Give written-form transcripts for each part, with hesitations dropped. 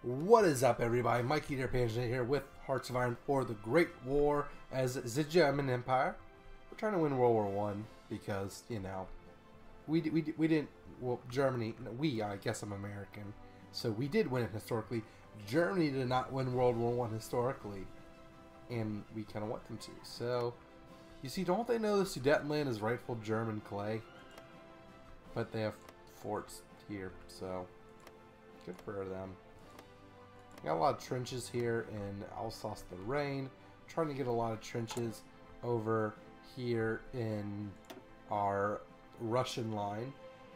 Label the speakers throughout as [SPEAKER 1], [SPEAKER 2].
[SPEAKER 1] What is up, everybody? Mikey the Panzernator here with Hearts of Iron for the Great War as the German Empire. We're trying to win World War One because, you know, we didn't, well, Germany, I guess I'm American, so we did win it historically. Germany did not win World War One historically, and we kind of want them to. So, you see, don't they know the Sudetenland is rightful German clay? But they have forts here, so good for them. Got a lot of trenches here in Alsace-Lorraine. Trying to get a lot of trenches over here in our Russian line.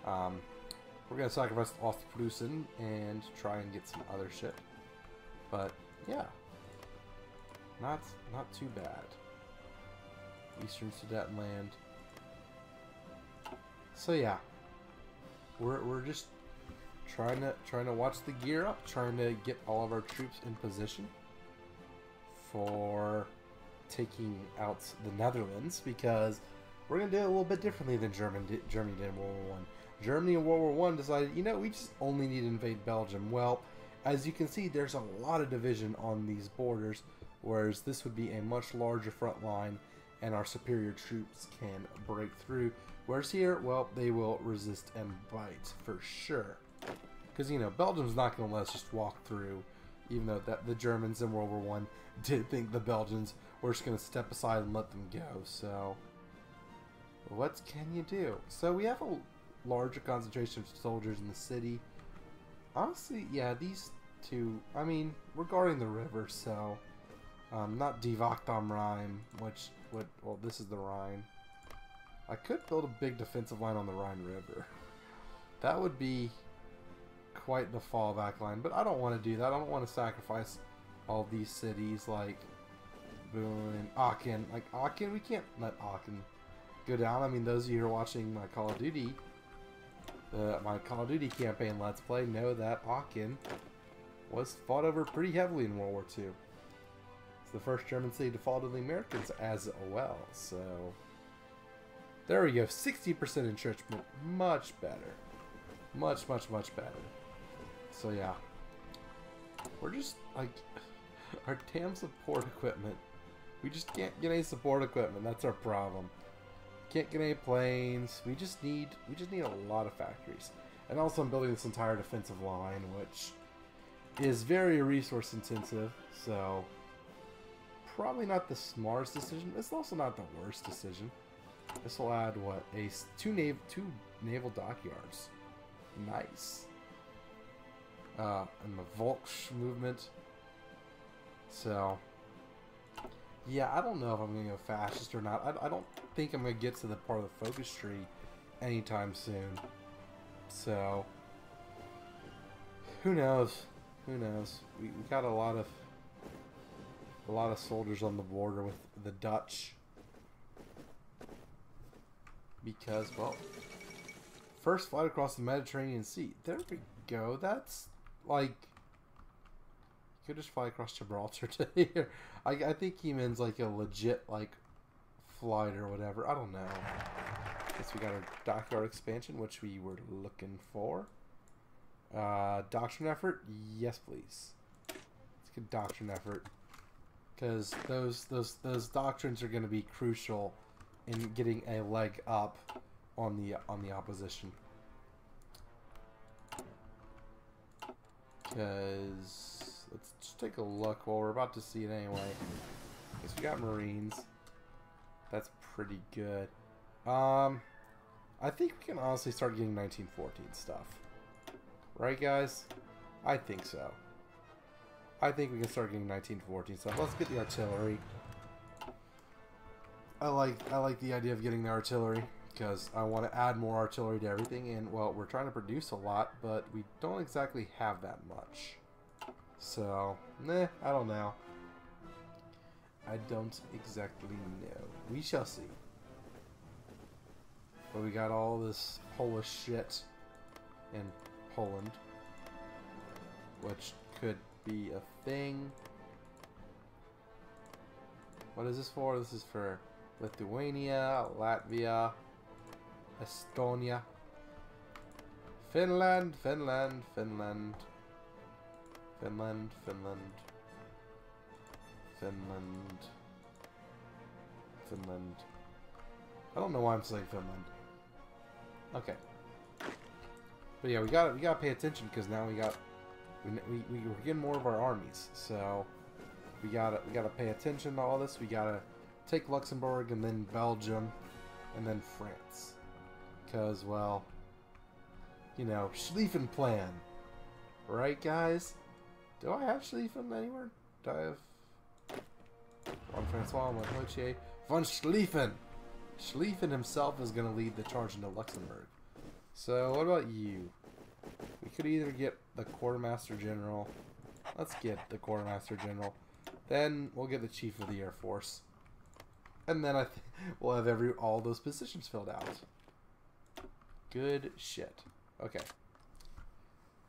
[SPEAKER 1] We're going to sacrifice Ostpreußen and try and get some other shit. But, yeah. Not too bad. Eastern Sudetenland. So, yeah. We're just trying to watch the gear up, trying to get all of our troops in position for taking out the Netherlands, because we're gonna do it a little bit differently than Germany did in World War One. Germany in World War One decided, you know, we just only need to invade Belgium. Well, as you can see, there's a lot of division on these borders, whereas this would be a much larger front line, and our superior troops can break through. Whereas here, well, they will resist and bite for sure. Because, you know, Belgium's not going to let us just walk through, even though the Germans in World War One did think the Belgians were just going to step aside and let them go. So, what can you do? So, we have a larger concentration of soldiers in the city. Honestly, yeah, these two, I mean, we're guarding the river, so, not Die Wacht am Rhein, which would, well, this is the Rhine. I could build a big defensive line on the Rhine River. That would be quite the fallback line, but I don't want to do that. I don't want to sacrifice all these cities like Boone and Aachen. Like Aachen, we can't let Aachen go down. I mean, those of you who are watching my Call of Duty, campaign Let's Play know that Aachen was fought over pretty heavily in World War II. It's the first German city to fall to the Americans as well, so there we go. 60% entrenchment. Much better. Much better. So yeah. We're just, like, our damn support equipment. We just can't get any support equipment. That's our problem. Can't get any planes. We just need a lot of factories. And also I'm building this entire defensive line, which is very resource intensive, so probably not the smartest decision. It's also not the worst decision. This will add, what, two naval dockyards. Nice. And the Volks movement. So, yeah, I don't know if I'm going to go fascist or not. I don't think I'm going to get to the part of the focus tree anytime soon. So, who knows? Who knows? We got a lot of soldiers on the border with the Dutch. Because, well, first flight across the Mediterranean Sea. There we go. That's, like, you could just fly across Gibraltar to here. I think he means, like, a legit, like, flight or whatever. I don't know. Guess we got our dockyard expansion, which we were looking for. Doctrine effort? Yes, please. Let's get doctrine effort. Because those doctrines are going to be crucial in getting a leg up on the opposition. Because let's just take a look. Well, we're about to see it anyway. Guess we got Marines. That's pretty good. I think we can honestly start getting 1914 stuff. Right, guys? I think so. I think we can start getting 1914 stuff. Let's get the artillery. I like the idea of getting the artillery because I want to add more artillery to everything, and well, we're trying to produce a lot, but we don't exactly have that much. So, I don't know. I don't exactly know. We shall see. But we got all this Polish shit in Poland, which could be a thing. What is this for? This is for Lithuania, Latvia, Estonia, Finland, Finland, Finland, Finland, Finland. I don't know why I'm saying Finland. Okay. But yeah, we gotta pay attention because now we're getting more of our armies. So we gotta pay attention to all this. We gotta take Luxembourg and then Belgium and then France. Because, well, you know, Schlieffen plan. Right, guys? Do I have Schlieffen anywhere? Do I have Juan Francois, Juan Hoche? Von Schlieffen! Schlieffen himself is going to lead the charge into Luxembourg. So, what about you? We could either get the Quartermaster General. Let's get the Quartermaster General. Then we'll get the Chief of the Air Force. And then we'll have all those positions filled out. Good shit. Okay.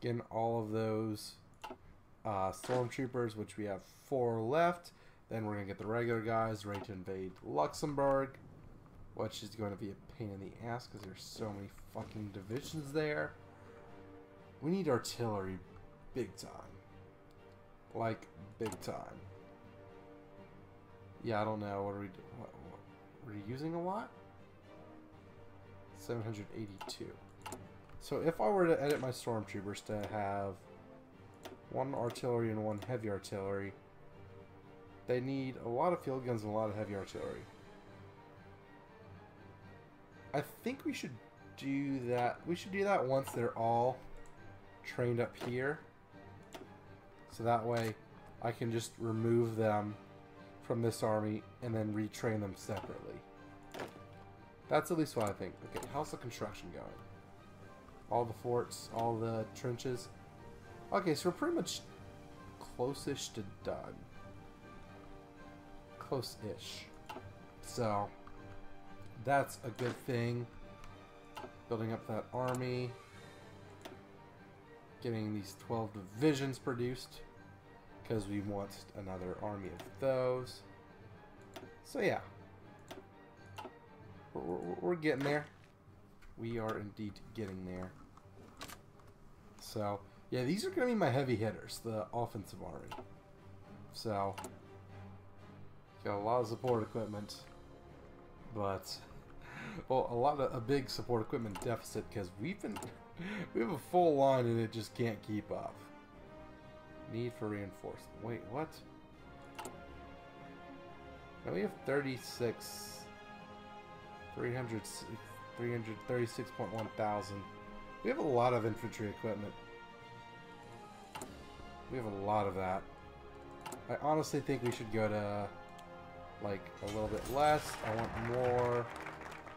[SPEAKER 1] Getting all of those stormtroopers, which we have 4 left. Then we're going to get the regular guys ready to invade Luxembourg, which is going to be a pain in the ass because there's so many fucking divisions there. We need artillery big time. Like, big time. Yeah, I don't know. What are we doing? What are you using a lot? 782. So if I were to edit my stormtroopers to have 1 artillery and 1 heavy artillery, they need a lot of field guns and a lot of heavy artillery. I think we should do that. We should do that once they're all trained up here. So that way I can just remove them from this army and then retrain them separately. That's at least what I think. Okay, how's the construction going? All the forts, all the trenches. Okay, so we're pretty much close-ish to done. Close-ish. So, that's a good thing. Building up that army. Getting these 12 divisions produced. Because we want another army of those. So yeah. We're getting there. We are indeed getting there. So, yeah, these are going to be my heavy hitters, the offensive army. So, got a lot of support equipment, but, well, a big support equipment deficit because we have a full line and it just can't keep up. Need for reinforcement. Wait, what? Now we have 336.1 thousand. We have a lot of infantry equipment. We have a lot of that. I honestly think we should go to like a little bit less. I want more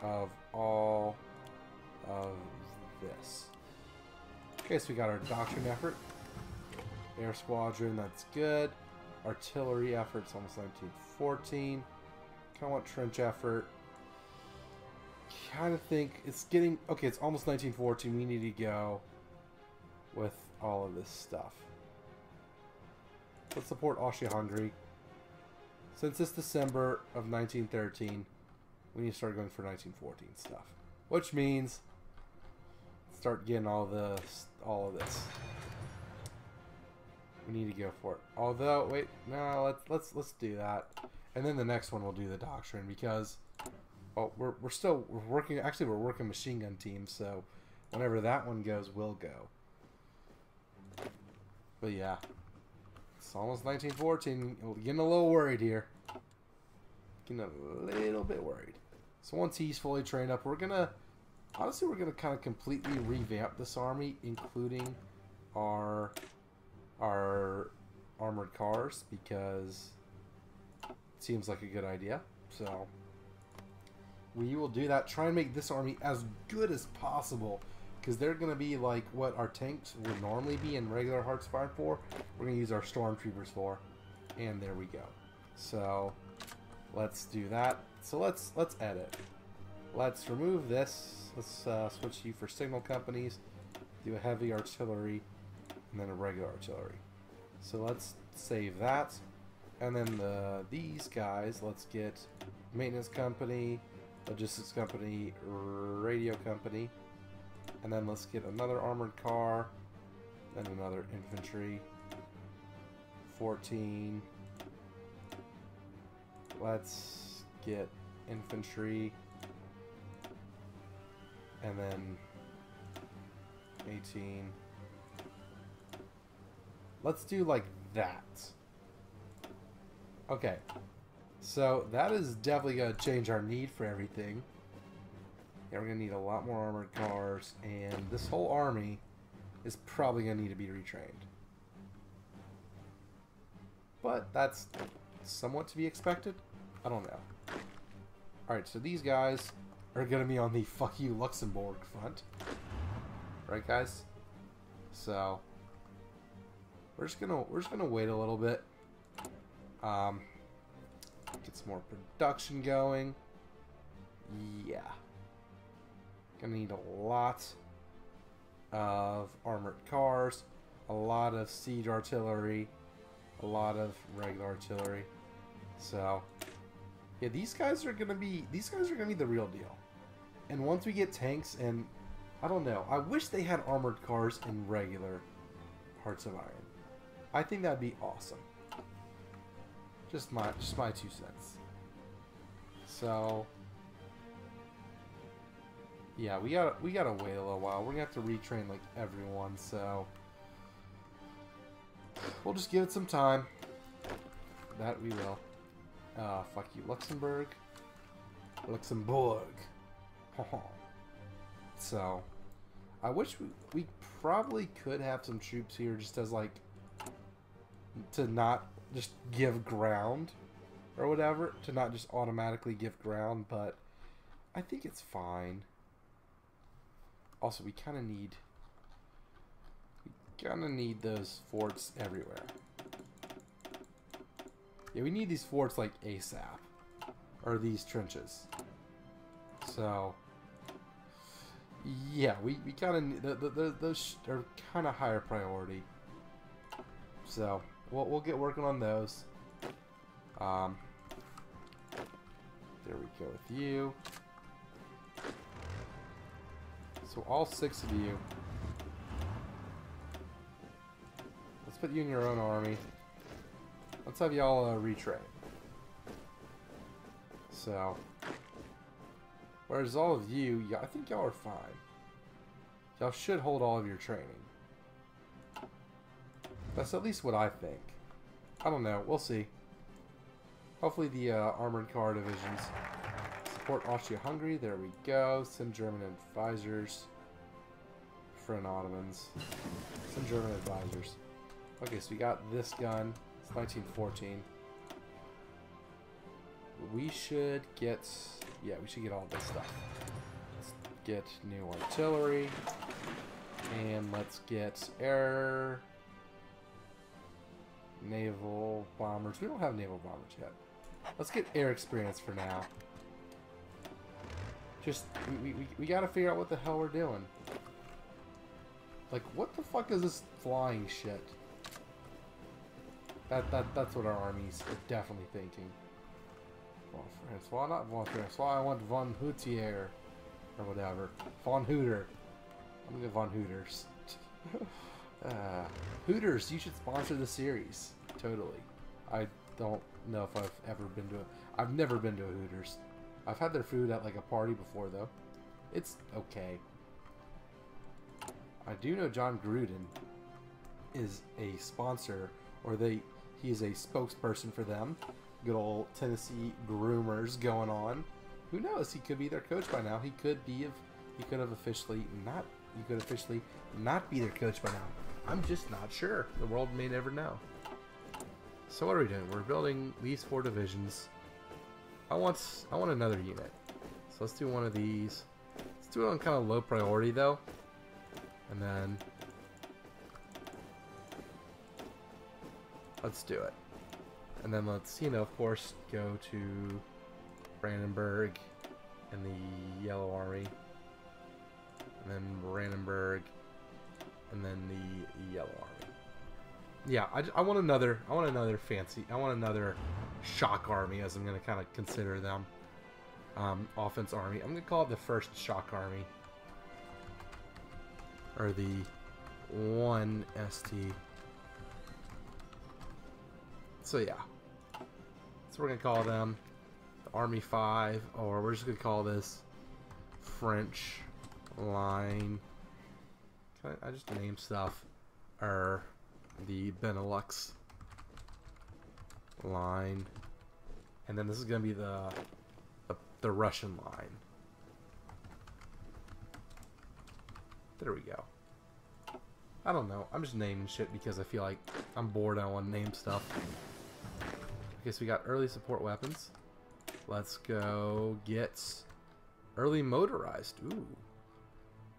[SPEAKER 1] of all of this. Okay, so we got our doctrine effort. Air squadron, that's good. Artillery effort's almost 1914. Kind of want trench effort. Kind of think it's getting okay. It's almost 1914. We need to go with all of this stuff. Let's support Austria-Hungary. Since it's December of 1913, we need to start going for 1914 stuff, which means start getting all of this. We need to go for it. Although, wait, no, let's do that, and then the next one we'll do the doctrine because. Oh, we're working. Actually, we're working machine gun teams, so whenever that one goes, we'll go. But yeah, it's almost 1914. Getting a little worried here. Getting a little bit worried. So once he's fully trained up, we're gonna kind of completely revamp this army, including our armored cars, because it seems like a good idea. So. We will do that. Try and make this army as good as possible. Because they're going to be like what our tanks would normally be in regular Hearts of Iron 4. We're going to use our stormtroopers for. And there we go. So, let's do that. So let's edit. Let's remove this. Let's switch you for signal companies. Do a heavy artillery. And then a regular artillery. So let's save that. And then these guys, let's get maintenance company. Logistics company, radio company, and then let's get another armored car, then another infantry, 14. Let's get infantry. And then 18. Let's do like that. Okay. So that is definitely going to change our need for everything. Yeah, we're going to need a lot more armored cars. And this whole army is probably going to need to be retrained. But that's somewhat to be expected. I don't know. Alright, so these guys are going to be on the fuck you Luxembourg front. Right, guys? So we're just gonna wait a little bit. Get some more production going. Yeah. Gonna need a lot of armored cars, a lot of siege artillery, a lot of regular artillery. So yeah, these guys are gonna be the real deal. And once we get tanks, and I don't know, I wish they had armored cars in regular Hearts of Iron. I think that'd be awesome. Just my 2 cents. So yeah, we gotta wait a little while. We're gonna have to retrain like everyone, so we'll just give it some time. That we will. Fuck you, Luxembourg. Luxembourg. So I wish we probably could have some troops here just as like to not just give ground or whatever, to not just automatically give ground, but I think it's fine. Also, we kind of need those forts everywhere. Yeah, we need these forts like ASAP, or these trenches. So yeah, we kind of those are kind of higher priority. So we'll get working on those. There we go with you. So all 6 of you. Let's put you in your own army. Let's have y'all retrain. So, whereas all of you, I think y'all are fine. Y'all should hold all of your training. That's at least what I think. I don't know. We'll see. Hopefully the armored car divisions support Austria-Hungary. There we go. Send German advisors. Friend Ottomans. Send German advisors. Okay, so we got this gun. It's 1914. We should get... Yeah, we should get all this stuff. Let's get new artillery. And let's get air... naval bombers. We don't have naval bombers yet. Let's get air experience for now. Just, we gotta figure out what the hell we're doing. Like, what the fuck is this flying shit? That's what our armies are definitely thinking. Well, Francois, not Von Francois, I want Von Houtier. Or whatever. Von Hooter. I'm gonna get Von Hooters. Hooters, you should sponsor the series. Totally. I don't know if I've ever been to a... I've never been to a Hooters. I've had their food at like a party before though. It's okay. I do know John Gruden is a sponsor, or he is a spokesperson for them. Good old Tennessee groomers going on. Who knows? He could be their coach by now. He could have officially not be their coach by now. I'm just not sure. The world may never know. So what are we doing? We're building these 4 divisions. I want another unit. So let's do one of these. Let's do it on kind of low priority though. And then let's do it. And then let's, of course, go to Brandenburg and the Yellow Army. And then Brandenburg and then the Yellow Army. Yeah, I want another fancy, I want another shock army, as I'm going to kind of consider them. Offense army. I'm going to call it the first shock army. Or the 1 ST. So yeah. So we're going to call them the Army 5, or we're just going to call this French line. Can I just name stuff? Or the Benelux line. And then this is going to be the Russian line. There we go. I don't know. I'm just naming shit because I feel like I'm bored. I want to name stuff. Okay, so we got early support weapons. Let's go get early motorized. Ooh.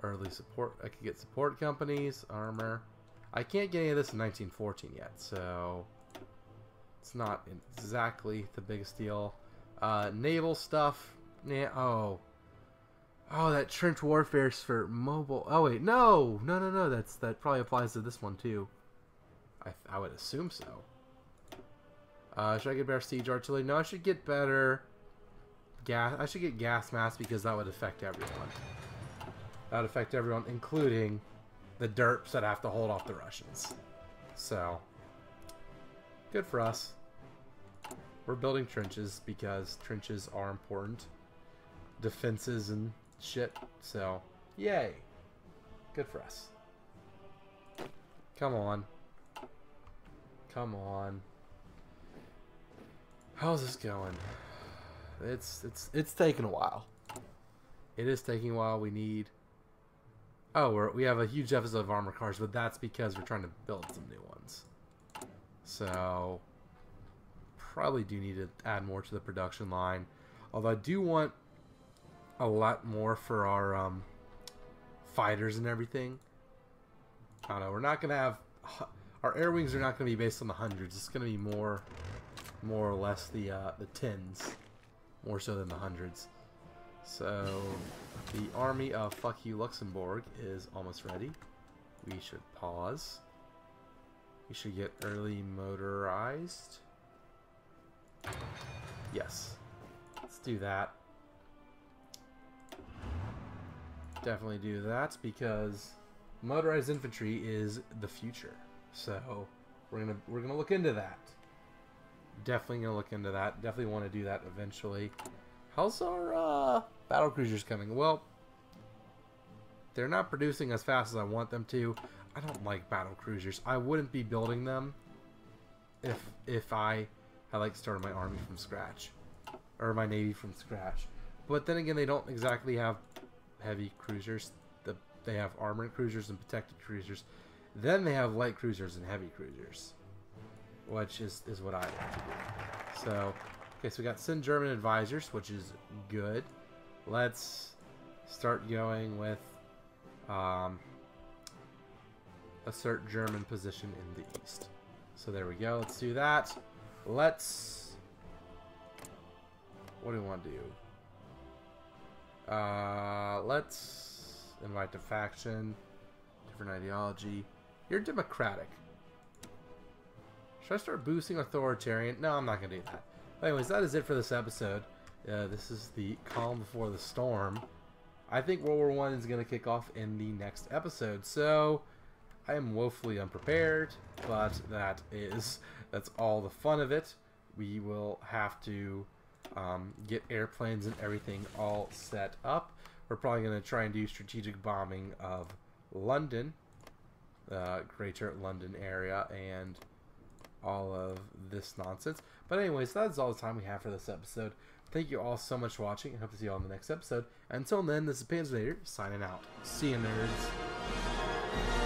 [SPEAKER 1] Early support. I could get support companies, armor. I can't get any of this in 1914 yet, so it's not exactly the biggest deal. Naval stuff. Yeah. Oh, that trench warfare is for mobile. Oh wait, no. That probably applies to this one too. I would assume so. Should I get better siege artillery? No, I should get better gas. I should get gas mask because that would affect everyone. That would affect everyone, including the derps that have to hold off the Russians. So, good for us. We're building trenches because trenches are important. Defenses and shit. So, yay. Good for us. Come on. Come on. How's this going? It's taking a while. It is taking a while. We need... Oh, we have a huge deficit of armor cars, but that's because we're trying to build some new ones. So, probably do need to add more to the production line. Although I do want a lot more for our fighters and everything. I don't know. We're not going to have... Our air wings are not going to be based on the hundreds. It's going to be more or less the tens. More so than the hundreds. So, the army of fuck you Luxembourg is almost ready. We should pause. We should get early motorized. Yes. Let's do that. Definitely do that because motorized infantry is the future. So, we're gonna look into that. Definitely gonna look into that. Definitely want to do that eventually. How's our battle cruisers coming? Well, they're not producing as fast as I want them to. I don't like battle cruisers. I wouldn't be building them if I had like started my army from scratch or my navy from scratch. But then again, they don't exactly have heavy cruisers. They have armored cruisers and protected cruisers. Then they have light cruisers and heavy cruisers, which is what I like to do. So, okay, so we got send German advisors, which is good. Let's start going with assert German position in the east. So there we go. Let's do that. What do we want to do? Let's invite to faction. Different ideology. You're democratic. Should I start boosting authoritarian? No, I'm not going to do that. But anyways, that is it for this episode. This is the calm before the storm. I think World War I is going to kick off in the next episode. So, I am woefully unprepared, but that's all the fun of it. We will have to get airplanes and everything all set up. We're probably going to try and do strategic bombing of London, Greater London area, and all of this nonsense. But anyways, that's all the time we have for this episode. Thank you all so much for watching, and hope to see you all in the next episode. Until then, this is Panzernator, signing out. See you, nerds.